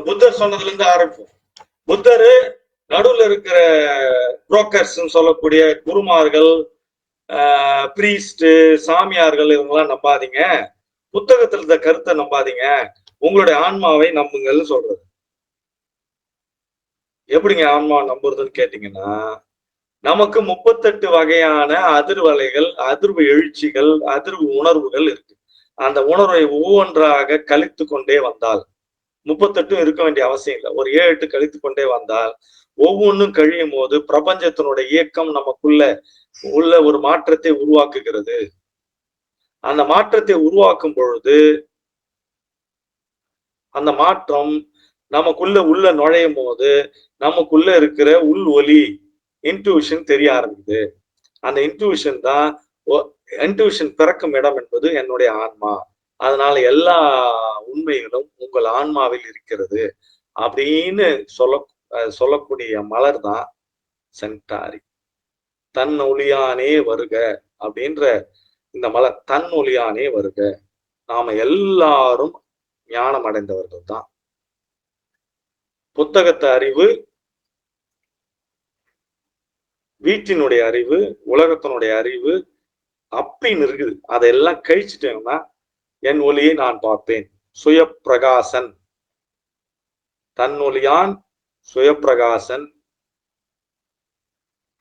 புத்தர் சொன்னதுல இருந்து ஆரம்பிப்போம். புத்தர் நடுவில் இருக்கிற புரோக்கர்ஸ் சொல்லக்கூடிய குருமார்கள், பிரீஸ்ட், சாமியார்கள் இவங்கெல்லாம் நம்பாதீங்க, புத்தகத்துல இருந்த கருத்தை நம்பாதீங்க, உங்களுடைய ஆன்மாவை நம்புங்கள்னு சொல்றது. எப்படிங்க ஆன்மாவை நம்புறதுன்னு கேட்டீங்கன்னா, நமக்கு 38 வகையான அதிர்வலைகள், அதிர்வு எழுச்சிகள், அதிர்வு உணர்வுகள் இருக்கு. அந்த உணர்வை ஒவ்வொன்றாக கழித்து கொண்டே வந்தால், 38 இருக்க வேண்டிய அவசியம் இல்லை, ஒரு 7-8 கழித்து கொண்டே வந்தால், ஒவ்வொன்றும் கழியும் போது பிரபஞ்சத்தினுடைய இயக்கம் நமக்குள்ள உள்ள ஒரு மாற்றத்தை உருவாக்குகிறது. அந்த மாற்றத்தை உருவாக்கும் பொழுது அந்த மாற்றம் நமக்குள்ள உள்ள நுழையும் போது நமக்குள்ள இருக்கிற உள் ஒலி இன்ட்யூஷன் தெரிய ஆரம்பிக்குது. அந்த இன்ட்யூஷன் தான், இன்ட்யூஷன் பிறக்கும் இடம் என்பது என்னுடைய ஆன்மா. அதனால எல்லா உண்மைகளும் உங்கள் ஆன்மாவில் இருக்கிறது அப்படின்னு சொல்லக்கூடிய மலர் தான் சென்டாரி. தன் ஒளியானே வருக அப்படின்ற இந்த மலர், தன் ஒளியானே வருக. நாம எல்லாரும் ஞானம் அடைந்தவர்கள் தான். புத்தகத்து அறிவு, வீட்டினுடைய அறிவு, உலகத்தினுடைய அறிவு அப்படின்னு இருக்குது. அதெல்லாம் கழிச்சுட்டேன்னா என் ஒளியை நான் பார்ப்பேன். சுயப்பிரகாசன், தன் ஒளியான் சுயப்பிரகாசன்,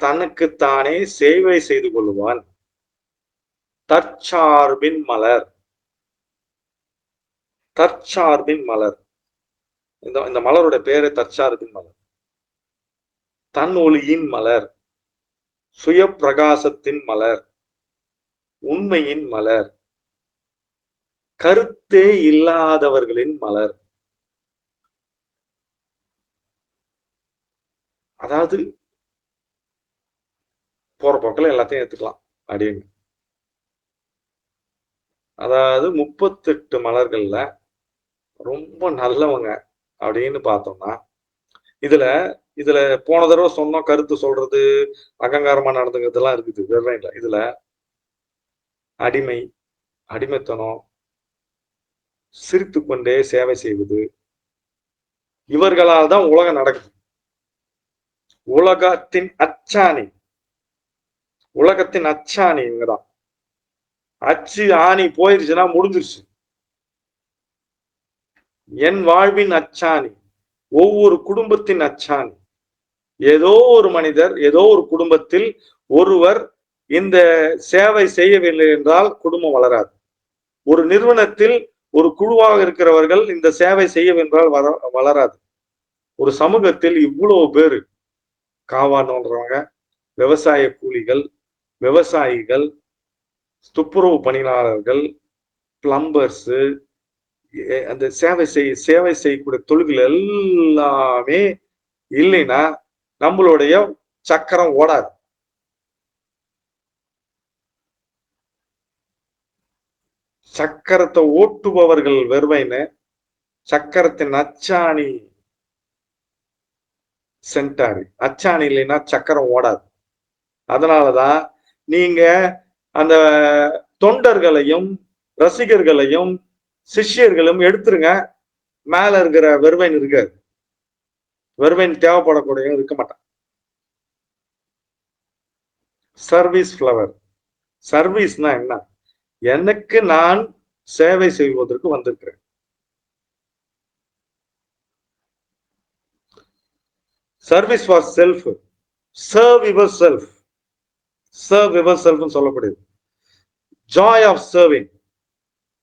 தனக்குத்தானே சேவை செய்து கொள்வான். தற்சார்பின் மலர், தற்சார்பின் மலர். இந்த மலருடைய பேரு தற்சார்பின் மலர். தன் ஒளியின் மலர், சுயப்பிரகாசத்தின் மலர், உண்மையின் மலர், கருத்தே இல்லாதவர்களின் மலர். அதாவது போற போக்கில் எல்லாத்தையும் எடுத்துக்கலாம் அப்படின்னு. அதாவது 38 மலர்கள்ல ரொம்ப நல்லவங்க அப்படின்னு பார்த்தோம்னா, இதுல போன தடவை சொன்னோம், கருத்து சொல்றது, அகங்காரமா நடந்துக்கிறதுலாம் இருக்குது. வெறும் இல்லை, இதுல அடிமைத்தனம், சிரித்து கொண்டே சேவை செய்வது, இவர்களால் தான் உலகம் நடக்குது. உலகத்தின் அச்சாணி, உலகத்தின் அச்சாணி இவங்கதான். அச்சு ஆணி போயிருச்சுன்னா முடிஞ்சிருச்சு. என் வாழ்வின் அச்சாணி, ஒவ்வொரு குடும்பத்தின் அச்சாணி. ஏதோ ஒரு மனிதர், ஏதோ ஒரு குடும்பத்தில் ஒருவர் இந்த சேவை செய்யவில்லை என்றால் குடும்பம் வளராது. ஒரு நிறுவனத்தில் ஒரு குழுவாக இருக்கிறவர்கள் இந்த சேவை செய்யவென்றால் வளராது. ஒரு சமூகத்தில் இவ்வளவு பேரு, காவா நோன்றவங்க, விவசாய கூலிகள், விவசாயிகள், துப்புரவு பணியாளர்கள், பிளம்பர்ஸ், அந்த சேவை செய்யக்கூடிய தொழில்கள் எல்லாமே இல்லைன்னா நம்மளுடைய சக்கரம் ஓடாது. சக்கரத்தை ஓட்டுபவர்கள் வெறுமைன்னு, சக்கரத்தின் அச்சாணி சென்டாரி. அச்சாணி இல்லைன்னா சக்கரம் ஓடாது. அதனாலதான் நீங்க அந்த தொண்டர்களையும் ரசிகர்களையும் சிஷ்யர்களும் எடுத்துருங்க, மேல இருக்கிற வெறுமைன் இருக்காது. வெறுமைன் தேவைப்படக்கூடிய இருக்க மாட்டான். Service flower. சர்வீஸ்னா என்ன? எனக்கு நான் சேவை செய்வதற்கு வந்திருக்கிறேன். Service for self, serve yourself, serve yourself சொல்லப்படுது. Joy of serving.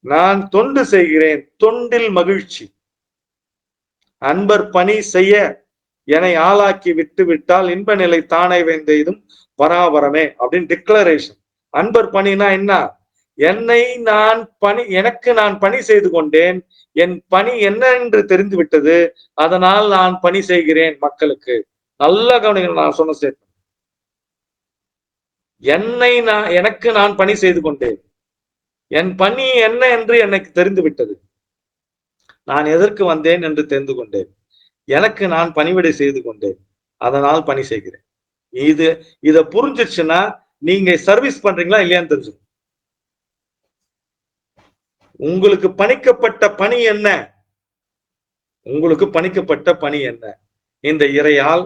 நான் தொண்டு செய்கிறேன், தொண்டில் மகிழ்ச்சி. அன்பர் பணி செய்ய என்னை ஆளாக்கி விட்டு விட்டால் இன்ப நிலை தானே வேந்ததும் பராபரமே அப்படின்னு டிக்ளரேஷன். அன்பர் பணினா என்ன? எனக்கு நான் பணி செய்து கொண்டேன், என் பணி என்ன என்று தெரிந்து விட்டது, அதனால் நான் பணி செய்கிறேன் மக்களுக்கு. நல்ல கவனிகள் நான் சொன்ன ஸ்டேட்மெண்ட். எனக்கு நான் பணி செய்து கொண்டேன், என் பணி என்ன என்று எனக்கு தெரிந்து விட்டது, நான் எதற்கு வந்தேன் என்று தெரிந்து கொண்டேன், எனக்கு நான் பணிவிடை செய்து கொண்டேன், அதனால் பணி செய்கிறேன். இத புரிஞ்சிச்சுன்னா நீங்க சர்வீஸ் பண்றீங்களா இல்லையான்னு தெரிஞ்சுக்கணும். உங்களுக்கு பணிக்கப்பட்ட பணி என்ன? உங்களுக்கு பணிக்கப்பட்ட பணி என்ன? இந்த இறையால்,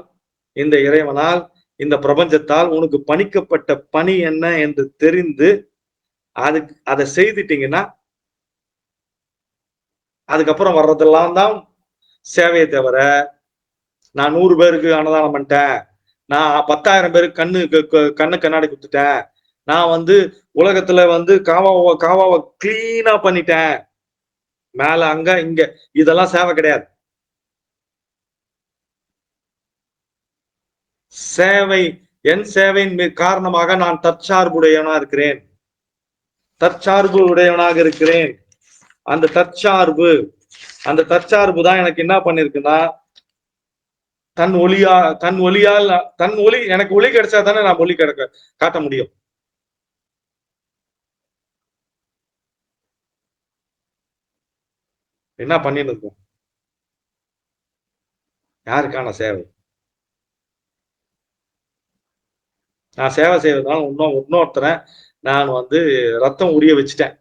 இந்த இறைவனால், இந்த பிரபஞ்சத்தால் உனக்கு பணிக்கப்பட்ட பணி என்ன என்று தெரிந்து அதுக்கு அதை செய்துட்டீங்கன்னா அதுக்கப்புறம் வர்றதெல்லாம் தான் சேவையை தவிர, நான் 100 பேருக்கு அன்னதானம் பண்ணிட்டேன், நான் 10,000 பேருக்கு கண்ணு கண்ணாடி குத்துட்டேன், நான் வந்து உலகத்துல வந்து காவாவை கிளீனா பண்ணிட்டேன், மேல அங்க இங்க, இதெல்லாம் சேவை கிடையாது. சேவை, என் சேவையின் காரணமாக நான் தற்சார்புடையவனா இருக்கிறேன், தற்சார்பு உடையவனாக இருக்கிறேன். அந்த தற்சார்பு தான் எனக்கு என்ன பண்ணிருக்குன்னா, தன் ஒளியால் தன் ஒளி, எனக்கு ஒளி கிடைச்சா தானே நான் ஒளி காட்ட முடியும். என்ன பண்ணிட்டு இருக்கோம்? யாருக்கான சேவை? நான் சேவை செய்வதனால இன்னொருத்தரை நான் வந்து ரத்தம் உரிய வச்சுட்டேன்.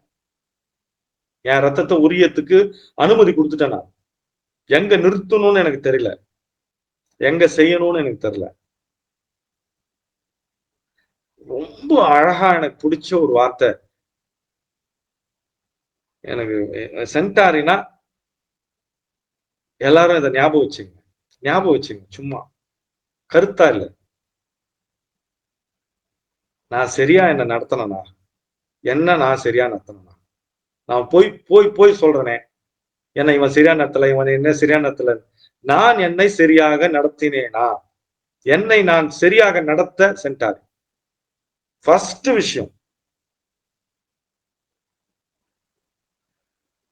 என் ரத்தத்தை உரியத்துக்கு அனுமதி கொடுத்துட்டேன். நான் எங்க நிறுத்தணும்னு எனக்கு தெரியல, எங்க செய்யணும்னு எனக்கு தெரியல. ரொம்ப அழகா எனக்கு பிடிச்ச ஒரு வார்த்தை எனக்கு, சென்டாரினா எல்லாரும் இதை ஞாபகம் வச்சுங்க, சும்மா கருத்தா இல்ல. நான் சரியா என்ன நடத்தினா, நான் சரியா நடத்தினா, நான் போய் போய் போய் சொல்றேனே என்ன இவன் சரியா நடத்தல, இவன் என்ன சரியா நடத்தல, நான் என்னை சரியாக நடத்தினேனா? என்னை நான் சரியாக நடத்த சென்றார். ஃபர்ஸ்ட் விஷயம்,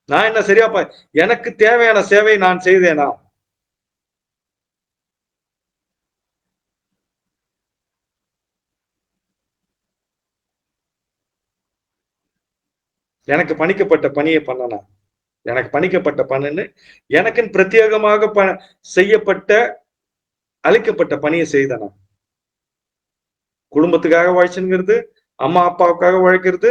நான் என்ன சரியா எனக்கு தேவையான சேவை நான் செய்தேனா? எனக்கு பணிக்கப்பட்ட பணியை பண்ணனா? எனக்கு பணிக்கப்பட்ட பணின்னு எனக்குன்னு பிரத்யேகமாக செய்யப்பட்ட அளிக்கப்பட்ட பணியை செய்தனா? குடும்பத்துக்காக உழைச்சுங்கிறது, அம்மா அப்பாவுக்காக உழைக்கிறது,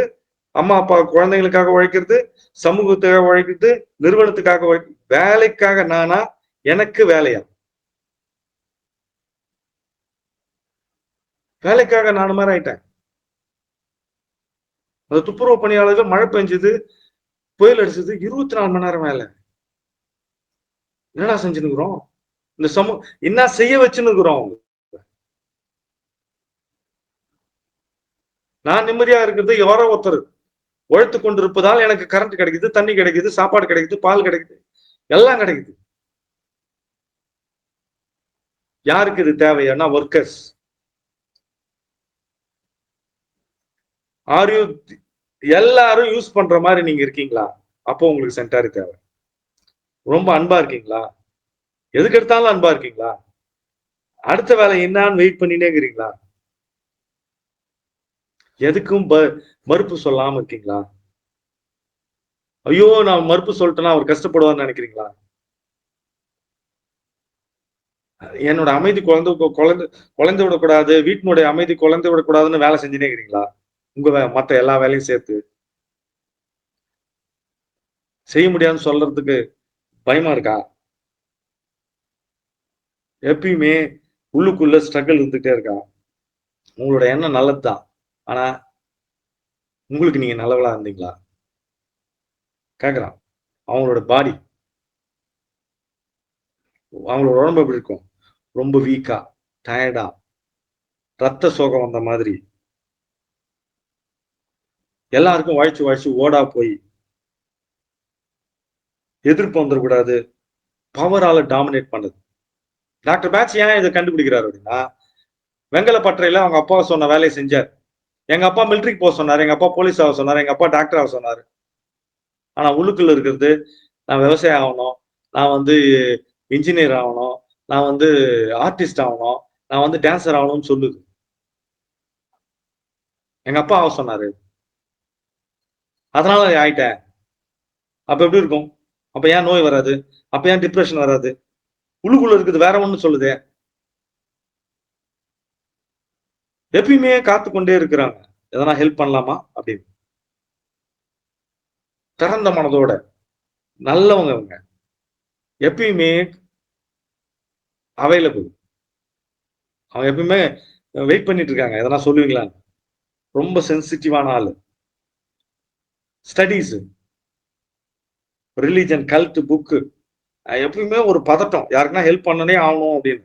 அம்மா அப்பா குழந்தைங்களுக்காக உழைக்கிறது, சமூகத்துக்காக உழைக்கிறது, நிறுவனத்துக்காக வேலைக்காக நானா? எனக்கு வேலையா? வேலைக்காக நான் மாதிரி ஆயிட்டேன். அந்த துப்புரவு பணியாளர்கள், மழை பெஞ்சது, புயல் அடிச்சது, 24 மணி நேரம் வேலை. என்னடா செஞ்சுருக்கிறோம்? இந்த என்ன செய்ய வச்சுன்னுக்குறோம்? நான் நிம்மதியா இருக்கிறது யாரோ ஒருத்தர் உழைத்து கொண்டிருப்பதால் எனக்கு கரண்ட் கிடைக்குது, தண்ணி கிடைக்குது, சாப்பாடு கிடைக்குது, பால் கிடைக்குது, எல்லாம் கிடைக்குது. யாருக்கு இது தேவையானா? ஒர்க்கர்ஸ். ஆர் யூ எல்லாரும் யூஸ் பண்ற மாதிரி நீங்க இருக்கீங்களா? அப்போ உங்களுக்கு சென்டாரி தேவை. ரொம்ப அன்பா இருக்கீங்களா? எதுக்கு எடுத்தாலும் அன்பா இருக்கீங்களா? அடுத்த வேலை என்னான்னு வெயிட் பண்ணிட்டே இருக்கிறீங்களா? எதுக்கும் மறுப்பு சொல்லாம இருக்கீங்களா? ஐயோ நான் மறுப்பு சொல்லிட்டேன்னா அவர் கஷ்டப்படுவார்னு நினைக்கிறீங்களா? என்னோட அமைதி குழந்தை விடக்கூடாது, வீட்டினுடைய அமைதி குழந்தை விடக்கூடாதுன்னு வேலை செஞ்சுட்டே இருக்கிறீங்களா? உங்க மத்த எல்லா வேலையும் சேர்த்து செய்ய முடியாதுன்னு சொல்றதுக்கு பயமா இருக்கா? எப்பயுமே உள்ளுக்குள்ள ஸ்ட்ரகிள் இருந்துகிட்டே இருக்கா? உங்களோட எண்ணம் நல்லதுதான், ஆனா உங்களுக்கு நீங்க நல்லவளா இருந்தீங்களா? கேக்குறான். அவங்களோட பாடி, அவங்களோட உடம்பு எப்படி இருக்கும்? ரொம்ப வீக்கா, டயர்டா, ரத்த சோகம் வந்த மாதிரி, எல்லாருக்கும் வாழ்ச்சி ஓடா போய் எதிர்ப்பு வந்துடக்கூடாது, பவரால டாமினேட் பண்ணது. டாக்டர் பேட்ச் ஏன் இதை கண்டுபிடிக்கிறாரு அப்படின்னா, வெங்கலப்பட்டறையில அவங்க அப்பா சொன்ன வேலையை செஞ்சார். எங்க அப்பா மிலிட்ரிக்கு போக சொன்னாரு, எங்க அப்பா போலீஸ் ஆக சொன்னாரு, எங்க அப்பா டாக்டர் ஆக சொன்னாரு. ஆனா உள்ளுக்குள்ள இருக்கிறது, நான் விவசாயம் ஆகணும், நான் வந்து இன்ஜினியர் ஆகணும், நான் வந்து ஆர்டிஸ்ட் ஆகணும், நான் வந்து டான்சர் ஆகணும்னு சொல்லுது. எங்க அப்பா ஆக சொன்னாரு, அதனால ஆயிட்டேன். அப்ப எப்படி இருக்கும்? அப்ப ஏன் நோய் வராது? அப்ப ஏன் டிப்ரெஷன் வராது? உள்ளுக்குள்ள இருக்குது வேற ஒண்ணு சொல்லுதே. எப்பயுமே காத்து கொண்டே இருக்கிறாங்க, எதனா ஹெல்ப் பண்ணலாமா அப்படின்னு. திறந்த மனதோட நல்லவங்க அவங்க. எப்பயுமே அவைலபிள். அவங்க எப்பயுமே வெயிட் பண்ணிட்டு இருக்காங்க, எதனா சொல்லுவீங்களா. ரொம்ப சென்சிட்டிவான ஆளு. ஸ்டடீஸ், ரிலிஜன், கல்ட், புக்கு, எப்பயுமே ஒரு பதட்டம், யாருக்குன்னா ஹெல்ப் பண்ணனே ஆகணும் அப்படின்னு.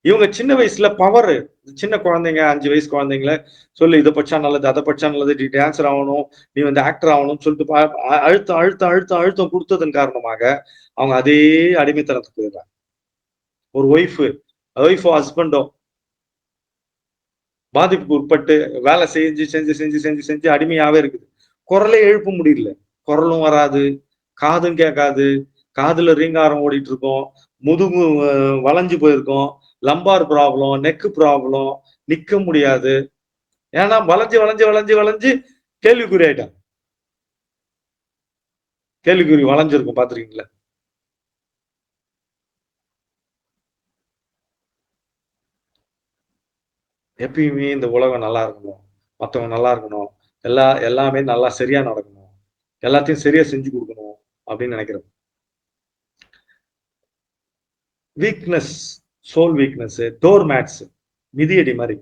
இவங்க சின்ன வயசுல பவர், சின்ன குழந்தைங்க 5 வயசு குழந்தைங்கள சொல்லு இதை படிச்சா நல்லது அதை படிச்சா நல்லது, நீ டான்சர் ஆகணும், நீ வந்து ஆக்டர் ஆகணும்னு சொல்லிட்டு அழுத்தம் அழுத்தம் அழுத்தம் அழுத்தம் கொடுத்ததன் காரணமாக அவங்க அதே அடிமைத்தனத்துக்கு போயிடுறாங்க. ஒரு ஒய்ஃபோ ஹஸ்பண்டோ பாதிப்புக்கு உட்பட்டு வேலை செஞ்சு செஞ்சு செஞ்சு செஞ்சு செஞ்சு அடிமையாவே இருக்குது. குரலே எழுப்ப முடியல, குரலும் வராது, காதும் கேட்காது, காதுல ரீங்காரம் ஓடிட்டு இருக்கோம், முதுகு வளைஞ்சு போயிருக்கும், லம்பார் ப்ராப்ளம், நெக்கு ப்ராப்ளம், நிக்க முடியாது. ஏன்னா வளைஞ்சு வளைஞ்சு வளைஞ்சு வளைஞ்சு கேள்விக்குறி ஆயிட்டாங்க. கேள்விக்குறி வளைஞ்சிருக்கும், பாத்துருக்கீங்களா. எப்பயுமே இந்த உலகம் நல்லா இருக்கணும், மற்றவங்க நல்லா இருக்கணும், எல்லாமே நல்லா சரியா நடக்கணும், எல்லாத்தையும் சரியா செஞ்சு கொடுக்கணும் அப்படின்னு நினைக்கிறோம். Weakness, soul weakness, door mats, மிதியடி மாதிரி.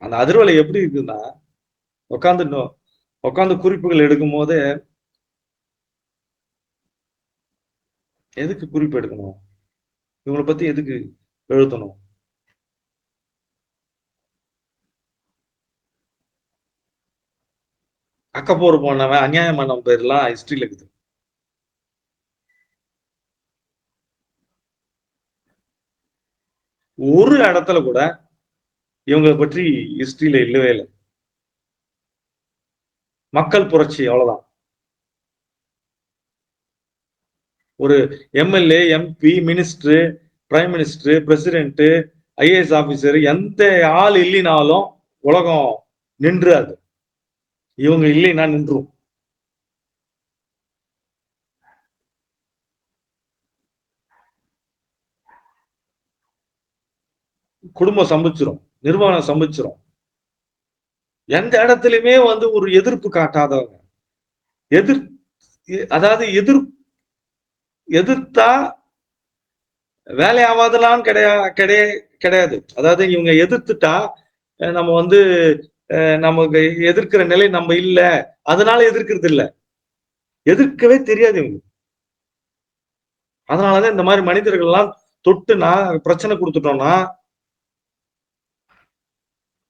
அந்த அதிர்வலை எப்படி இருக்குன்னா, உட்காந்து உட்காந்து குறிப்புகள் எடுக்கும் போது எதுக்கு குறிப்பு எடுக்கணும், இவங்களை பத்தி எதுக்கு எழுதணும், அக்கப்போர் போனவன் அநியாயம் பண்ண பேர்லாம் ஹிஸ்டரியில இருக்குது. ஒரு இடத்துல கூட இவங்களை பற்றி ஹிஸ்டரியில இல்லவே இல்லை. மக்கள் புரட்சி, அவ்வளவுதான். ஒரு MLA, MP, minister, prime minister, president, IAS officer, எந்த ஆள் இல்லைனாலும் உலகம் நின்றாது. இவங்க இல்லைன்னா நின்றும். குடும்பம் சம்பிச்சிரும், நிர்வாகம் சம்பிச்சிரும். எந்த இடத்துலயுமே வந்து ஒரு எதிர்ப்பு காட்டாதவங்க, எதிர் அதாவது எதிர்த்தா வேலையாவாதெல்லாம் கிடையாது. அதாவது இவங்க எதிர்த்துட்டா நம்ம வந்து நமக்கு எதிர்க்கிற நிலை நம்ம இல்ல, அதனால எதிர்க்கிறது இல்ல, எதிர்க்கவே தெரியாது இவங்க. அதனாலதான் இந்த மாதிரி மனிதர்கள் எல்லாம் தொட்டுனா பிரச்சனை கொடுத்துட்டோம்னா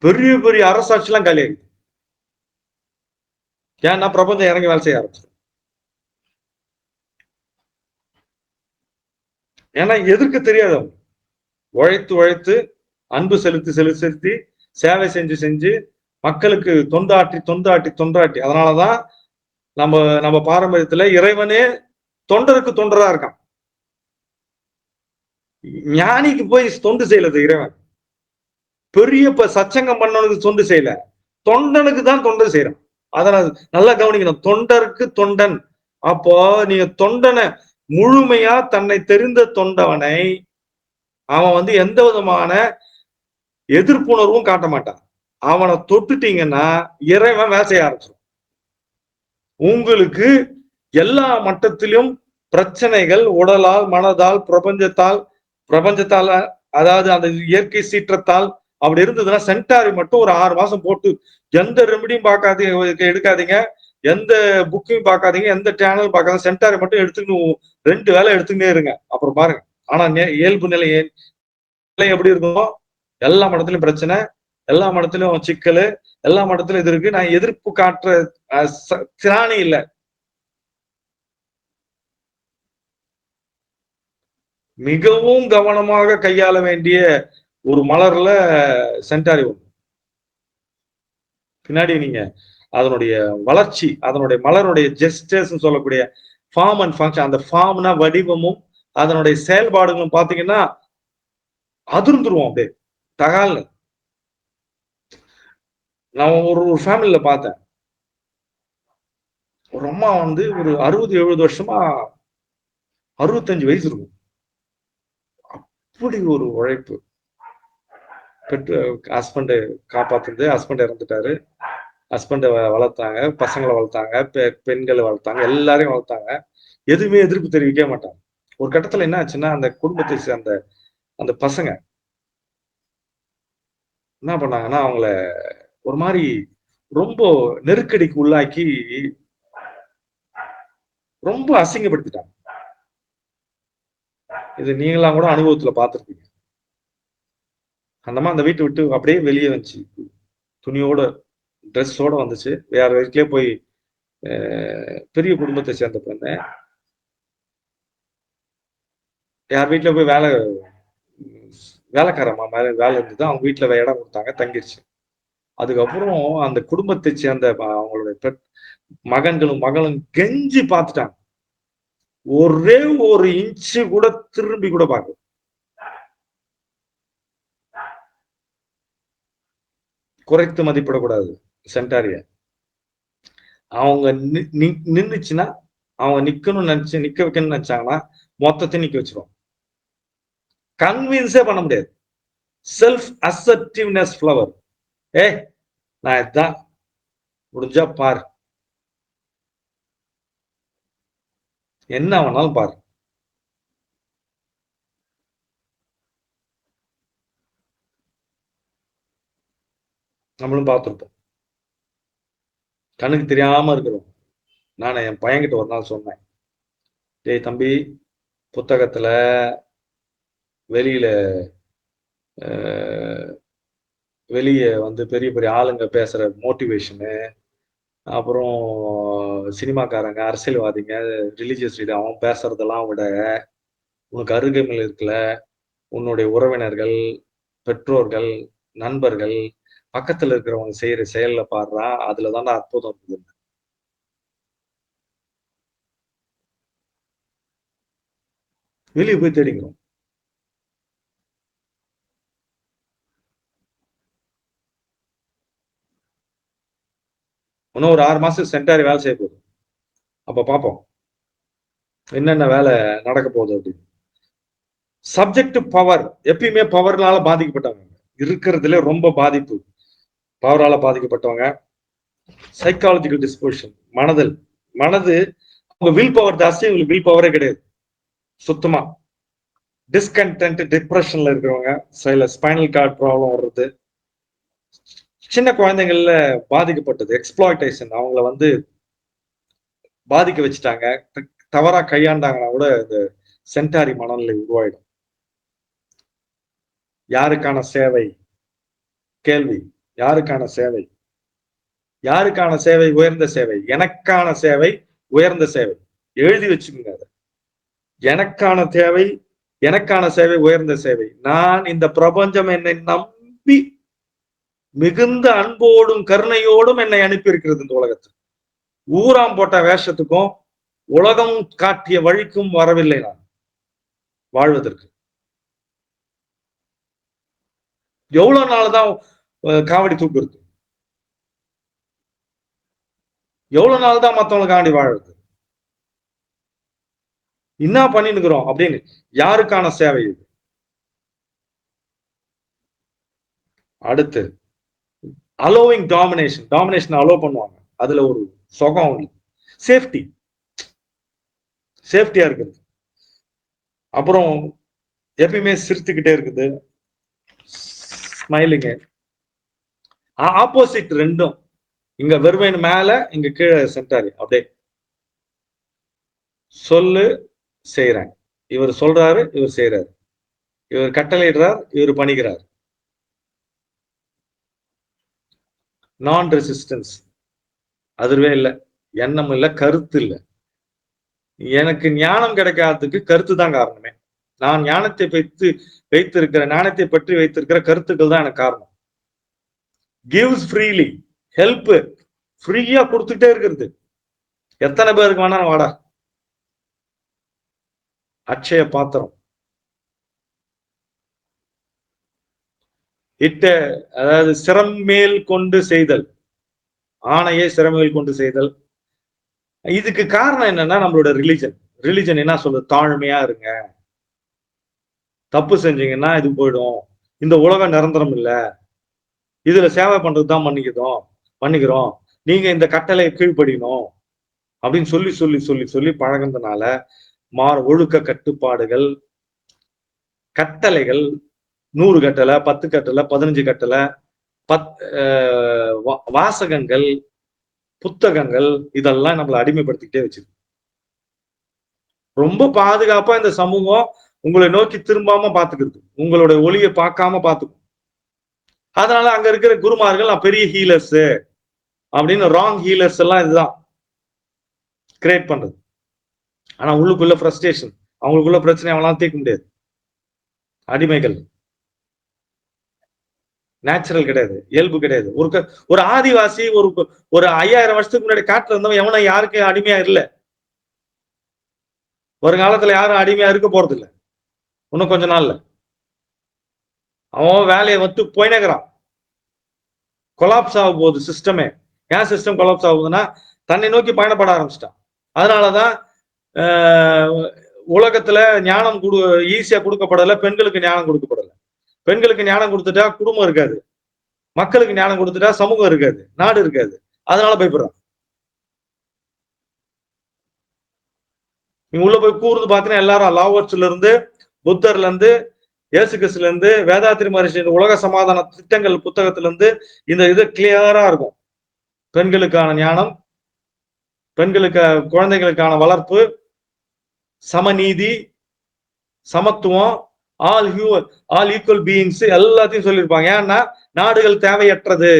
பெரிய பெரிய அரசாட்சி எல்லாம் காலியாகுது. ஏன்னா பிரபஞ்சம் இறங்கி வேலை செய்ய ஆரம்பிச்சு. ஏன்னா எதிர்க்க தெரியாது. அவங்க உழைத்து உழைத்து அன்பு செலுத்தி செலுத்தி செலுத்தி சேவை செஞ்சு செஞ்சு மக்களுக்கு தொண்டாட்டி தொண்டாட்டி தொண்டாட்டி. அதனாலதான் நம்ம நம்ம பாரம்பரியத்துல இறைவனே தொண்டருக்கு தொண்டரா இருக்கான். ஞானிக்கு போய் தொண்டு செய்யறது இறைவன். பெரிய சச்சங்கம் பண்ணவனுக்கு தொண்டு செய்யல, தொண்டனுக்கு தான் தொண்டு செய்யறான். அதனால நல்லா கவனிக்கணும், தொண்டருக்கு தொண்டன். அப்போ நீங்க தொண்டனை முழுமையா தன்னை தெரிந்த தொண்டவனை அவன் வந்து எந்த விதமான எதிர்ப்புணர்வும் காட்ட மாட்டான். அவனை தொட்டுட்டீங்கன்னா இறைவன் வேலை செய்ய ஆரம்பிச்சிடும். உங்களுக்கு எல்லா மட்டத்திலும் பிரச்சனைகள் உடலால், மனதால், பிரபஞ்சத்தால், அதாவது அந்த இயற்கை சீற்றத்தால் அப்படி இருந்ததுன்னா சென்டாரி மட்டும் ஒரு 6 மாசம் போட்டு எந்த ரெமடியும் பார்க்காதீங்க, எடுக்காதீங்க, எந்த புக்கையும் பார்க்காதீங்க, எந்த சேனலும் பார்க்காத, சென்டாரி மட்டும் எடுத்துக்கணும், 2 வேலை எடுத்துக்கிட்டே இருங்க. அப்புறம் பாருங்க. ஆனா இயல்பு நிலை எப்படி இருக்கும், எல்லா மடத்திலும் பிரச்சனை, எல்லா மடத்திலும் சிக்கல், எல்லா மடத்திலும் இது இருக்கு. நான் எதிர்ப்பு காட்டுற திராணி இல்லை. மிகவும் கவனமாக கையாள வேண்டிய ஒரு மலர்ல சென்டாரி ஒன்று. பின்னாடி நீங்க அதனுடைய வளர்ச்சி, அதனுடைய மலருடைய ஜெஸ்டர்ஸ் சொல்லக்கூடிய ஃபார்ம் அண்ட் ஃபங்க்ஷன், அந்த ஃபார்ம்னா வடிவமும் அதனுடைய செயல்பாடுகளும் பாத்தீங்கன்னா அதிர்ந்துருவோம் அப்படியே தகால். நான் ஒரு ஃபேமிலியில பார்த்தேன், ஒரு அம்மா வந்து ஒரு 60-70 வருஷமா, 65 வயசு இருக்கும், அப்படி ஒரு உழைப்பு. ஹஸ்பண்ட் காப்பாத்துறது, ஹஸ்பண்ட் இறந்துட்டாரு, ஹஸ்பண்டை வளர்த்தாங்க, பசங்களை வளர்த்தாங்க, பெண்களை வளர்த்தாங்க, எல்லாரையும் வளர்த்தாங்க. எதுவுமே எதிர்ப்பு தெரிவிக்க மாட்டாங்க. ஒரு கட்டத்துல என்ன ஆச்சுன்னா, அந்த குடும்பத்தை சேர்ந்த அந்த பசங்க என்ன பண்ணாங்கன்னா, அவங்கள ஒரு மாதிரி ரொம்ப நெருக்கடிக்கு உள்ளாக்கி ரொம்ப அசிங்கப்படுத்திட்டாங்க. இது நீங்களாம் கூட அனுபவத்துல பார்த்திருப்பீங்க. அந்த மாதிரி அந்த வீட்டை விட்டு அப்படியே வெளியே வந்துச்சு. துணியோட ட்ரெஸ்ஸோட வந்துச்சு. வேற வீட்லயே போய் பெரிய குடும்பத்தை சேர்ந்த பொண்ணு யார் வீட்டுல போய் வேலைக்காரம்மா மேல வேலை இருந்தது. அவங்க வீட்டுல இடம் கொடுத்தாங்க, தங்கிருச்சு. அதுக்கப்புறம் அந்த குடும்பத்தை சேர்ந்த அவங்களுடைய மகன்களும் மகளும் கெஞ்சி பார்த்துட்டாங்க. ஒரே ஒரு இன்ச்சு கூட திரும்பி கூட பார்க்க குறைத்து மதிப்பிடக்கூடாது சென்டாரிய. அவங்க நின்னுச்சுன்னா, அவங்க நிக்கணும்னு நிக்க வைக்கணும்னு நினைச்சாங்கன்னா மொத்தத்தையும் நிக்க வச்சிருவோம். கன்வின்ஸே பண்ண முடியாது. Self assertiveness flower. நான் இதான் முடிஞ்சா பாரு, என்ன வேணாலும் பாரு. நம்மளும் பார்த்துருப்போம். கண்ணுக்கு தெரியாம இருக்கிறோம். நான் என் பையன்கிட்ட ஒரு நாள் சொன்னேன், டேய் தம்பி, புத்தகத்துல வெளியில வெளியே பெரிய பெரிய ஆளுங்க பேசுற மோட்டிவேஷனு, அப்புறம் சினிமாக்காரங்க, அரசியல்வாதிங்க, ரிலீஜியஸ் லீடர் அவன் பேசுறதெல்லாம் விட உனக்கு அருகாமையில் இருக்குல்ல உன்னுடைய உறவினர்கள், பெற்றோர்கள், நண்பர்கள், பக்கத்துல இருக்கிறவங்க செய்யற செயல்ல பாடுறா, அதுலதான் அற்புதம் இருக்குது. வெளியே போய் தேடிக்கிறோம். இன்னும் ஒரு 6 மாசம் சென்டாரி வேலை செய்ய போகுது. அப்ப பார்ப்போம் என்னென்ன வேலை நடக்க போகுது அப்படின்னு. சப்ஜெக்ட் பவர் எப்பயுமே பவர்னால பாதிக்கப்பட்டவங்க இருக்கிறதுல ரொம்ப பாதிப்பு. பவரால பாதிக்கப்பட்டவங்க சைக்காலஜிக்கல் டிஸ்போசிஷன், மனது அவங்க வில் பவர் ஜாஸ்தி, இவங்களுக்கு வில் பவரே கிடையாது சுத்தமா. டிஸ்கன்டென்ட், டிப்ரெஷன்ல இருக்கிறவங்க, சில ஸ்பைனல் கார்டு ப்ராப்ளம் வர்றது, சின்ன குழந்தைங்கள்ல பாதிக்கப்பட்டது, எக்ஸ்ப்ளாய்டேஷன், அவங்கள பாதிக்க வச்சுட்டாங்க, தவறா கையாண்டாங்கன்னா கூட இந்த சென்டாரி மனநிலை உருவாயிடும். யாருக்கான சேவை? கேள்வி. யாருக்கான சேவை? யாருக்கான சேவை? உயர்ந்த சேவை. எனக்கான சேவை உயர்ந்த சேவை. எழுதி வச்சுக்கோங்க. எனக்கான தேவை, எனக்கான சேவை உயர்ந்த சேவை. நான் இந்த பிரபஞ்சம் என்னை நம்பி மிகுந்த அன்போடும் கருணையோடும் என்னை அனுப்பி இருக்கிறது இந்த உலகத்துக்கு. ஊராம் போட்ட வேஷத்துக்கும் உலகம் காட்டிய வழிக்கும் வரவில்லை நான் வாழ்வதற்கு. எவ்வளவு நாள் தான் காவடி தூக்குறது? எவ்வளவு நாள் தான் மத்தவங்களை காவடி வாழறது? என்ன பண்ணிருக்கிறோம் அப்படின்னு. யாருக்கான சேவை இது? அடுத்து அலோவிங் டாமினேஷன். டாமினேஷன் அலோ பண்ணுவாங்க, அதுல ஒரு சுகம் உண்டு. சேஃப்டி, சேஃப்டியா இருக்குது. அப்புறம் எப்பயுமே சிரித்துக்கிட்டே இருக்குது, ஸ்மைலிங்க. ஆப்போசிட் ரெண்டும், இங்க வெறுமையின் மேல, இங்க கீழே சென்டாரி. அப்படியே சொல்லு செய்யறேன், இவர் சொல்றாரு, இவர் செய்யறாரு, இவர் கட்டளையிடுறார், இவர் பணிகிறார். நான் ரெசிஸ்டன்ஸ், அதுவே இல்லை, எண்ணம் இல்லை, கருத்து இல்லை. எனக்கு ஞானம் கிடைக்காததுக்கு கருத்து தான் காரணமே. நான் ஞானத்தை ஞானத்தை பற்றி வைத்திருக்கிற கருத்துக்கள் தான் எனக்கு காரணம். கிவ்ஸ் ஃப்ரீலி, ஹெல்ப் ஃப்ரீயா கொடுத்துட்டே இருக்கிறது. எத்தனை பேருக்கு வேணா வாடா, அட்சய பாத்திரம். அதாவது சிரம் மேல் கொண்டு செய்தல், ஆணையை சிறமேல் கொண்டு செய்தல். இதுக்கு காரணம் என்னன்னா நம்மளோட ரிலிஜன் என்ன சொல்றது? தாழ்மையா இருங்க, தப்பு செஞ்சீங்கன்னா இது போயிடும், இந்த உலகம் நிரந்தரம் இல்ல, இதுல சேவை பண்றதுதான் மன்னிக்குதோம், பண்ணிக்கிறோம், நீங்க இந்த கட்டளை கீழ்ப்படியணும் அப்படின்னு சொல்லி சொல்லி சொல்லி சொல்லி பழகுனதுனால ஒழுக்க கட்டுப்பாடுகள், கட்டளைகள், 100 கட்டளை, 10 கட்டளை, 15 கட்டளை, வாசகங்கள், புத்தகங்கள், இதெல்லாம் நம்மளை அடிமைப்படுத்திக்கிட்டே வச்சிருக்கு. ரொம்ப பாதுகாப்பா இந்த சமூகம் உங்களை நோக்கி திரும்பாம பாத்துக்கிறது, உங்களுடைய ஒளியை பார்க்காம பாத்துக்கும். அதனால அங்க இருக்கிற குருமார்கள் நான் பெரிய ஹீலர்ஸ் அப்படின்னு ராங் ஹீலர்ஸ் எல்லாம் இதுதான் கிரியேட் பண்றது. ஆனா உள்ளுக்குள்ள ஃப்ரஸ்ட்ரேஷன், அவங்களுக்குள்ள பிரச்சனை அவங்களால தீர்க்க முடியாது. அடிமைகள், நேச்சுரல் கிடையாது, இயல்பு கிடையாது. ஒரு ஆதிவாசி ஒரு 5000 வருஷத்துக்கு முன்னாடி காட்டுல இருந்தவன் எவனா யாருக்கு அடிமையா இல்ல. ஒரு காலத்துல யாரும் அடிமையா இருக்க போறது இல்லை. இன்னும் கொஞ்ச நாள்ல அவன் வேலையை வந்து போயினேக்கிறான். கொலாப்ஸ் ஆக போகுது சிஸ்டமே. ஏன் சிஸ்டம் கொலாப்ஸ் ஆகுதுன்னா தன்னை நோக்கி பயணப்பட ஆரம்பிச்சிட்டான். அதனாலதான் உலகத்துல ஞானம் ஈஸியா கொடுக்கப்படல, பெண்களுக்கு ஞானம் கொடுக்கப்படல. பெண்களுக்கு ஞானம் கொடுத்துட்டா குடும்பம் இருக்காது, மக்களுக்கு ஞானம் கொடுத்துட்டா சமூகம் இருக்காது, நாடு இருக்காது. அதனால பயப்படுறான். நீங்க உள்ள போய் கூறுது பாத்தீங்கன்னா எல்லாரும் லாவர்ஸ்ல இருந்து, புத்தர்ல இருந்து, இயேசு கிறிஸ்துல இருந்து, வேதாத்திரி மகரிஷி உலக சமாதான திட்டங்கள் புத்தகத்துல இருந்து இந்த இது கிளியரா இருக்கும். பெண்களுக்கான ஞானம், பெண்களுக்கு குழந்தைகளுக்கான வளர்ப்பு, சமநீதி, சமத்துவம், ஆல் ஈக்குவல் பீயிங்ஸ் எல்லாத்தையும் சொல்லியிருப்பாங்க. ஏன்னா நாடுகள் தேவையற்றது,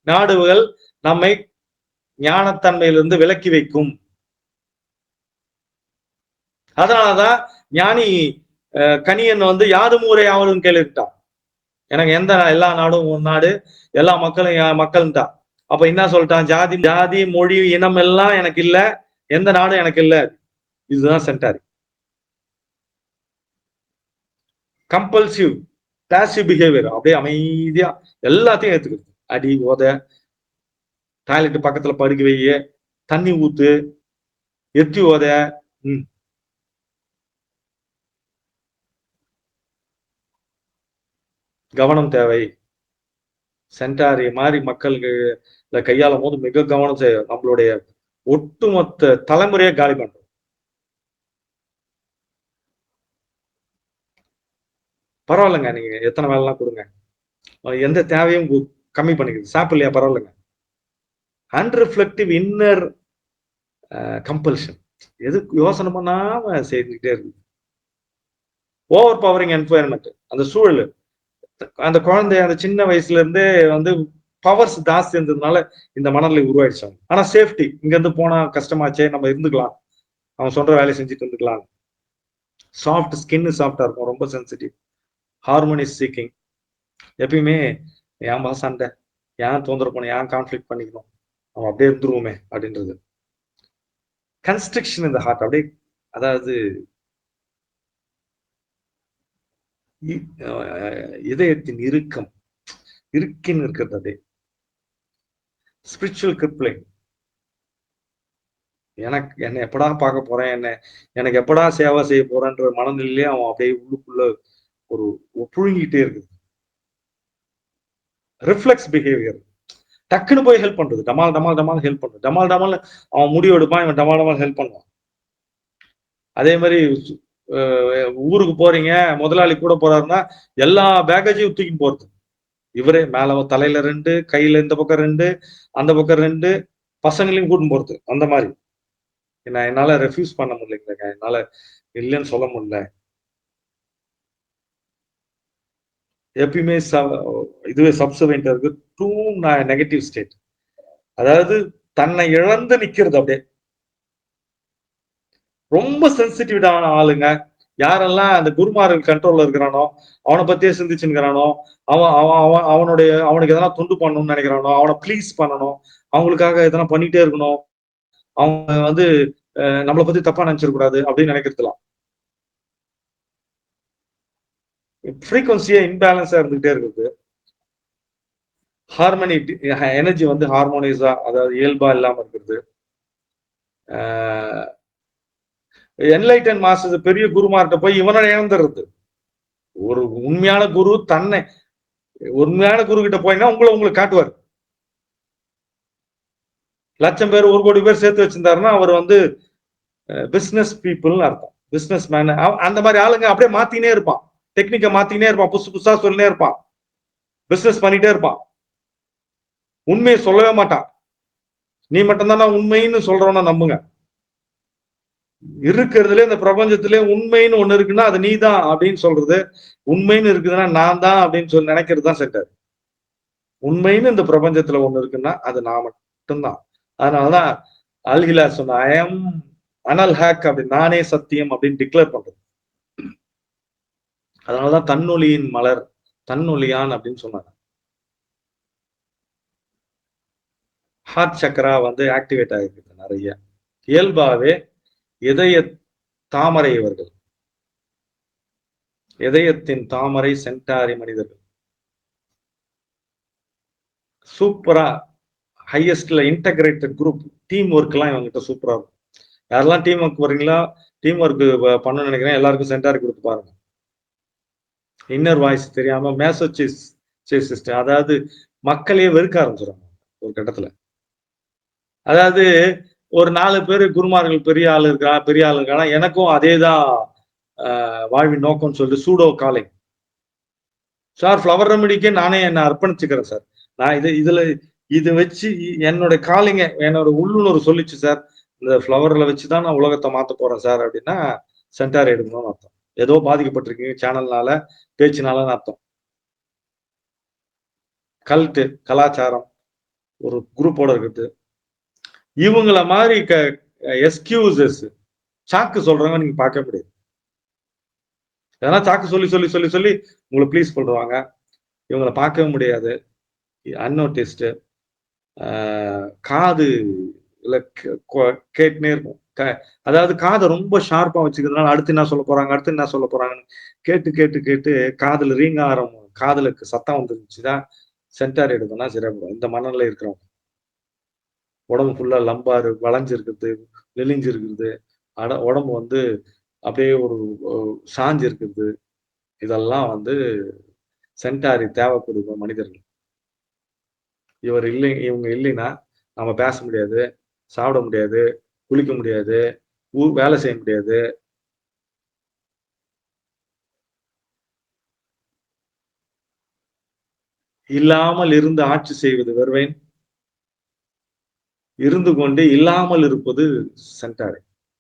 நாடுகள் நம்மை ஞானத்தன்மையிலிருந்து விலக்கி வைக்கும். அதனாலதான் ஞானி கணியன் வந்து யாதும் ஊரே ஆவலும் கேள்விட்டான். எனக்கு எந்த எல்லா நாடும் ஒரு நாடு, எல்லா மக்களும் மக்கள்தான். அப்ப என்ன சொல்லிட்டான்? ஜாதி மொழி இனம் எல்லாம் எனக்கு இல்ல, எந்த நாடும் எனக்கு இல்ல. இதுதான் சென்டாரி. Compulsive passive behaviour. அப்படியே அமைதியா எல்லாத்தையும் ஏத்துக்குது. அடி ஓத, டாய்லெட் பக்கத்துல படுக்க வைய, தண்ணி ஊத்து, எத்தி ஓத. கவனம் தேவை. சென்டாரி மாதிரி மக்களுக்கு கையாளும் போது மிக கவனம் செய்ய, நம்மளுடைய ஒட்டுமொத்த தலைமுறையை காலி பண்றோம். பரவாயில்லைங்க, நீங்க எத்தனை வேலைலாம் கொடுங்க, எந்த தேவையும் கம்மி பண்ணிக்குது, சாப்பிடலையா பரவாயில்லைங்க. அன்ரிஃப்ளெக்டிவ் இன்னர் கம்பல்ஷன், எதுக்கு யோசனை பண்ணாம செய்துக்கிட்டே இருக்கு. ஓவர் பவரிங் என்வாயர்மெண்ட், அந்த சூழல், அந்த குழந்தை அந்த சின்ன வயசுல இருந்தே வந்து பவர்ஸ் ஜாஸ்தி இருந்ததுனால இந்த மனநிலை உருவாயிடுச்சாங்க. ஆனா சேஃப்டி, இங்க இருந்து போனா கஷ்டமாச்சே, நம்ம இருந்துக்கலாம், அவன் சொல்ற வேலையை செஞ்சுட்டு இருந்துக்கலாம். சாஃப்ட் ஸ்கின் சாஃப்டா இருக்கும், ரொம்ப சென்சிட்டிவ். ஹார்மோனி சீக்கிங், எப்பயுமே என் சண்டை, ஏன் தொந்தரவு பண்ண, ஏன் கான்ஃபிளிக் பண்ணிக்கணும், அவன் அப்படியே இருந்துருவோமே அப்படின்றது. கன்ஸ்ட்ரக்ஷன் இந்த ஹார்ட், அப்படியே அதாவது இதயத்தின் இறுக்கம், இருக்கின்னு இருக்கிறது. அதே ஸ்பிரிச்சுவல் கிரிப்ளிங், என்னை எப்படா பார்க்க போறேன், எனக்கு எப்படா சேவை செய்ய போறேன்ற மனநிலையிலே அவன் அப்படியே உள்ளுக்குள்ள ஒரு புழுங்கிட்டே இருக்குது. ரிஃப்ளெக்ஸ் பிஹேவியர், டக்குன்னு போய் ஹெல்ப் பண்றது, டமால் டமால் டமால் ஹெல்ப் பண்றது, டமால் டமால் அவன் முடிவு எடுப்பான், இவன் டமால் டமால் ஹெல்ப் பண்ணுவான். அதே மாதிரி ஊருக்கு போறீங்க, முதலாளி கூட போறாருன்னா எல்லா பேக்கேஜையும் தூக்கி போறது இவரே. மேல தலையில 2, கையில இந்த பக்கம் 2, அந்த பக்கம் 2, பசங்களையும் கூட்டின்னு போறது. அந்த மாதிரி என்னால ரெஃப்யூஸ் பண்ண முடியலைங்க, என்னால இல்லைன்னு சொல்ல முடியல. எப்பயுமே இதுவே சப்சர்வெண்ட் இருக்கு, டூ நெகட்டிவ் ஸ்டேட், அதாவது தன்னை இழந்து நிக்கிறது. அப்படியே ரொம்ப சென்சிட்டிவான ஆளுங்க யாரெல்லாம் அந்த குருமார்கள் கண்ட்ரோல்ல இருக்கிறானோ, அவனை பத்தியே சிந்திச்சுக்கிறானோ, அவனுக்கு எதனா தொண்டு பண்ணணும்னு நினைக்கிறானோ, அவனை ப்ளீஸ் பண்ணணும், அவங்களுக்காக எதனா பண்ணிட்டே இருக்கணும், அவங்க வந்து நம்மளை பத்தி தப்பா நினைச்சிடக்கூடாது அப்படின்னு நினைக்கிறதுலாம் ஃப்ரீக்வன்சியா இன்பேலன்ஸா இருந்துகிட்டே இருக்குது. ஹார்மோனி எனர்ஜி வந்து ஹார்மோனியஸா, அதாவது இயல்பா இல்லாம இருக்கிறது. என்லைட்டன் மாஸ்டர் பெரிய குருமார்கிட்ட போய் இவனை இழந்துடுறது. ஒரு உண்மையான குரு குரு கிட்ட போயினா உங்களுக்கு காட்டுவார். லட்சம் பேர் 1 கோடி பேர் சேர்த்து வச்சிருந்தாருன்னா அவர் வந்து பிசினஸ் பீப்புள்னு அர்த்தம். Business man. அந்த மாதிரி ஆளுங்க அப்படியே மாத்தினே இருப்பான், டெக்னிக்கை மாத்தினே இருப்பான், புதுசு புதுசா சொல்லினே இருப்பான், பிசினஸ் பண்ணிட்டே இருப்பான், உண்மையை சொல்லவே மாட்டான். நீ மட்டும்தான் நான் உண்மைன்னு சொல்றவன நம்புங்க. இருக்கிறதுல இந்த பிரபஞ்சத்திலே உண்மைன்னு ஒண்ணு இருக்குன்னா அது நீ தான் அப்படின்னு சொல்றது, உண்மைன்னு இருக்குதுன்னா நான் தான் அப்படின்னு சொல்லி நினைக்கிறது தான் செட்டார். உண்மைன்னு இந்த பிரபஞ்சத்துல ஒண்ணு இருக்குன்னா அது நான் மட்டும்தான். அதனாலதான் அல்ஹிலா சொன்ன ஐ எம் அனல் ஹேக் அப்படின்னு, நானே சத்தியம் அப்படின்னு டிக்ளேர் பண்றது. அதனாலதான் தன்னொலியின் மலர் தன்னொலியான் அப்படின்னு சொன்னாங்க. ஹார்ட் சக்கரா வந்து ஆக்டிவேட் ஆகிருக்கு நிறைய. இயல்பாவே இதய தாமரை இவர்கள், இதயத்தின் தாமரை சென்டாரி மனிதர்கள். சூப்பரா ஹையஸ்ட்ல இன்டகிரேட்டட் குரூப், டீம் ஒர்க் எல்லாம் இவங்கிட்ட சூப்பரா இருக்கும். யாரெல்லாம் டீம் ஒர்க் வரீங்களா, டீம் ஒர்க் பண்ண நினைக்கிறேன், எல்லாருக்கும் சென்டாரி கொடுத்து பாருங்க. இன்னர் வாய்ஸ் தெரியாம மேசோசிஸ் சிஸ்டம், அதாவது மக்களையே வெறுக்க ஆரம்பிச்சிடும் ஒரு கட்டத்துல. அதாவது ஒரு 4 பேர் குருமார்கள் பெரிய ஆள் இருக்கா, பெரிய ஆள் இருக்கா, எனக்கும் அதேதான் வாழ்வின் நோக்கம்னு சொல்லிட்டு சூடோ காலிங். சார் ஃப்ளவர் ரெமடிக்கே நானே என்ன அர்ப்பணிச்சுக்கிறேன் சார். நான் இதுல இது வச்சு என்னோட காலிங்க, என்னோட உள்ளுணர்வு சொல்லிச்சு சார், இந்த ஃப்ளவர்ல வச்சுதான் நான் உலகத்தை மாத்த போறேன் சார் அப்படின்னா சென்டார் எடுக்கணும்னு அர்த்தம். ஏதோ பாதிக்கப்பட்டிருக்கீங்க சேனல்னால, பேச்சினாலன்னு அர்த்தம். கல்ட்டு கலாச்சாரம் ஒரு குரூப்போட இருக்குது. இவங்கள மாதிரி எக்ஸ்கியூசஸ், சாக்கு சொல்றவங்க நீங்க பார்க்க முடியாது. ஏன்னா சாக்கு சொல்லி சொல்லி சொல்லி சொல்லி உங்களை ப்ளீஸ் பண்ணுவாங்க. இவங்களை பார்க்கவே முடியாது. அன்னோட்டிஸ்டு, காது கேட்டுனே இருக்கும். அதாவது காதை ரொம்ப ஷார்ப்பா வச்சுக்கிறதுனால அடுத்து என்ன சொல்ல போறாங்க, அடுத்து என்ன சொல்ல போறாங்கன்னு கேட்டு கேட்டு கேட்டு காதுல ரீங்காரம், காதலுக்கு சத்தம் வந்துருந்துச்சுதான் சென்டார் எடுக்கணும்னா சரியா போடும். இந்த மனநிலை இருக்கிறவங்க உடம்பு ஃபுல்லா லம்பாரு வளைஞ்சு இருக்கிறது, நெளிஞ்சு இருக்கிறது, உடம்பு வந்து அப்படியே ஒரு சாஞ்சு இருக்கிறது, இதெல்லாம் வந்து சென்டாரி தேவைப்படுகிற மனிதர்கள். இவர் இல்லை, இவங்க இல்லைன்னா நம்ம பேச முடியாது, சாப்பிட முடியாது, குளிக்க முடியாது, வேலை செய்ய முடியாது. இல்லாமல் இருந்து ஆட்சி செய்வது வெறுவேன், இருந்து கொண்டு இல்லாமல் இருப்பது சென்டாரி.